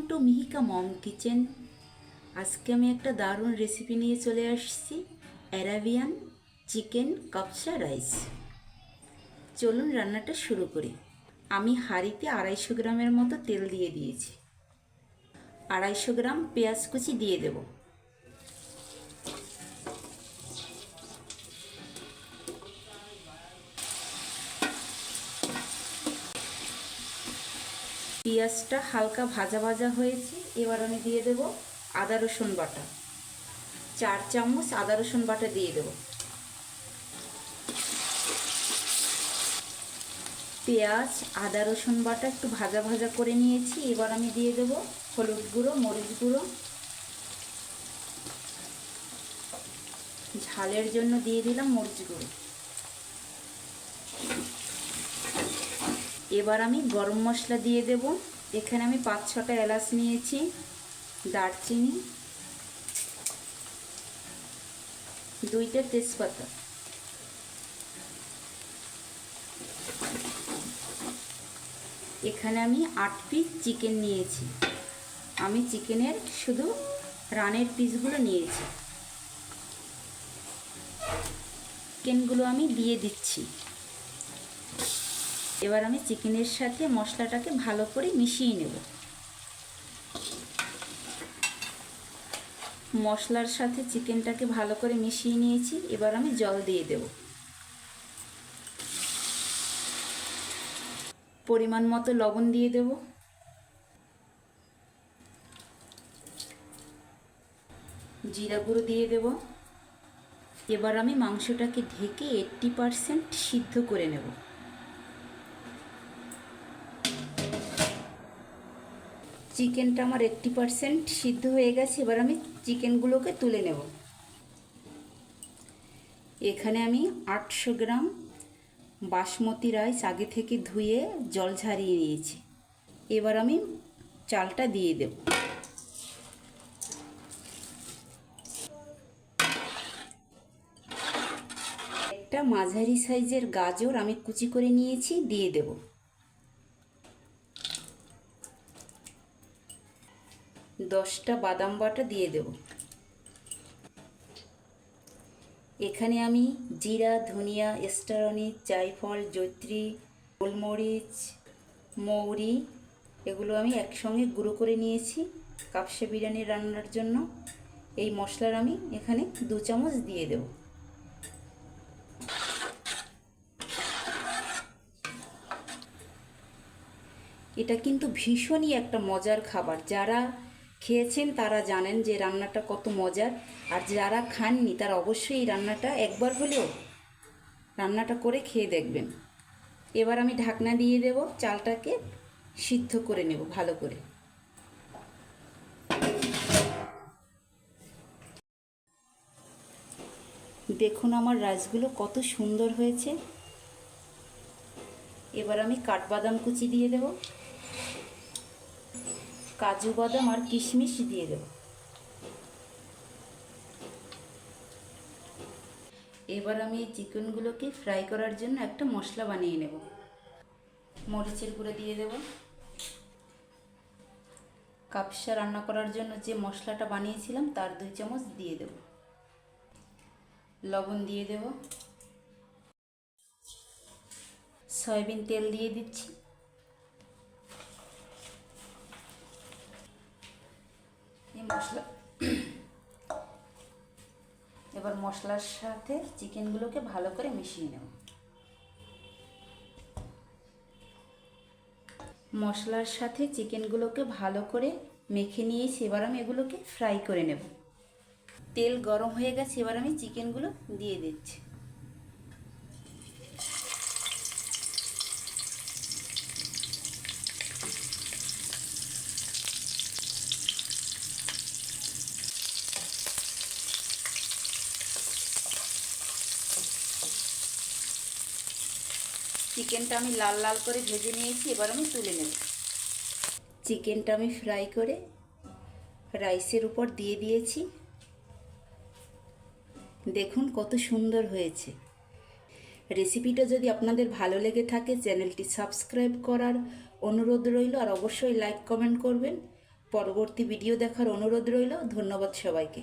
Two Miheeka মম kitchen. আজকে আমি একটা দারুণ রেসিপি নিয়ে চলে আসছি, অ্যারাবিয়ান চিকেন কাপসা রাইস। চলুন রান্নাটা শুরু করি। আমি হাঁড়িতে 250 গ্রামের মতো তেল দিয়ে দিয়েছি। 250 গ্রাম পেঁয়াজ কুচি দিয়ে দেব। পেঁয়াজটা হালকা ভাজা ভাজা হয়েছে। এবার আমি দিয়ে দেব আদা রসুন বাটা। 4 চামচ আদা রসুন বাটা দিয়ে দেব। পেঁয়াজ আদা রসুন বাটা একটু ভাজা ভাজা করে নিয়েছি। এবার আমি দিয়ে দেব হলুদ গুঁড়ো, মরিচ গুঁড়ো, ঝালের জন্য দিয়ে দিলাম মরিচ গুঁড়ো। এবার আমি গরম মশলা দিয়ে দেব। এখানে আমি 5-6টা এলাচ নিয়েছি, দারচিনি, 2টা তেজপাতা। এখানে আমি 8 পিস চিকেন নিয়েছি। আমি চিকেনের শুধু রানের পিসগুলো নিয়েছি। চিকেনগুলো আমি দিয়ে দিচ্ছি। এবার আমি চিকেনের সাথে মশলাটাকে ভালো করে মিশিয়ে নেব। মশলার সাথে চিকেনটাকে ভালো করে মিশিয়ে নিয়েছি। এবার আমি জল দিয়ে দেব। পরিমাণ মতো লবণ দিয়ে দেব। জিরা গুঁড়ো দিয়ে দেব। এবার আমি মাংসটাকে ঢেকে 80% সিদ্ধ করে নেব। চিকেনটা আমার 80% সিদ্ধ হয়ে গেছে। এবার আমি চিকেনগুলোকে তুলে নেব। এখানে আমি 800 গ্রাম বাসমতি রাইস আগে থেকে ধুয়ে জল ঝরিয়ে নিয়েছি। এবার আমি চালটা দিয়ে দেব। একটা মাঝারি সাইজের গাজর আমি কুচি করে নিয়েছি, দিয়ে দেব। দশটা বাদাম বাটা দিয়ে দেব। এখানে আমি জিরা, ধনিয়া, স্টার অনিশ, জায়ফল, জয়িত্রী, গোলমরিচ, মৌরি এগুলো আমি একসঙ্গে গুঁড়ো করে নিয়েছি কাপসা বিরিয়ানি রান্নার জন্য। এই মশলার আমি এখানে 2 চামচ দিয়ে দেব। এটা কিন্তু ভীষণই একটা মজার খাবার। যারা খেয়েছেন তারা জানেন যে রান্নাটা কত মজার, আর যারা খাননি তারা অবশ্যই এই রান্নাটা একবার হলেও রান্নাটা করে খেয়ে দেখবেন। এবার আমি ঢাকনা দিয়ে দেব, চালটাকে সিদ্ধ করে নেব ভালো করে। দেখুন আমার রাইসগুলো কত সুন্দর হয়েছে। এবার আমি কাঠবাদাম কুচি দিয়ে দেব, কাজু বাদাম আর কিশমিশ দিয়ে দেব। এবার আমি এই চিকেনগুলোকে ফ্রাই করার জন্য একটা মশলা বানিয়ে নেব। মরিচের গুঁড়ো দিয়ে দেব। কাপসা রান্না করার জন্য যে মশলাটা বানিয়েছিলাম তার 2 চামচ দিয়ে দেব। লবণ দিয়ে দেব। সয়াবিন তেল দিয়ে দিচ্ছি। এই মশলা এবার মশলার সাথে চিকেনগুলোকে ভালো করে মিশিয়ে নেব। মশলার সাথে চিকেনগুলোকে ভালো করে মেখে নিয়েছি। এবার আমি এগুলোকে ফ্রাই করে নেব। তেল গরম হয়ে গেছে। এবার আমি চিকেনগুলো দিয়ে দিচ্ছি। চিকেনটা আমি লাল লাল করে ভেজে নিয়েছি। এবার আমি তুলে নেব। চিকেনটা আমি ফ্রাই করে রাইসের উপর দিয়ে দিয়েছি। দেখুন কত সুন্দর হয়েছে। রেসিপিটা যদি আপনাদের ভালো লেগে থাকে চ্যানেলটি সাবস্ক্রাইব করার অনুরোধ রইল, আর অবশ্যই লাইক কমেন্ট করবেন। পরবর্তী ভিডিও দেখার অনুরোধ রইল। ধন্যবাদ সবাইকে।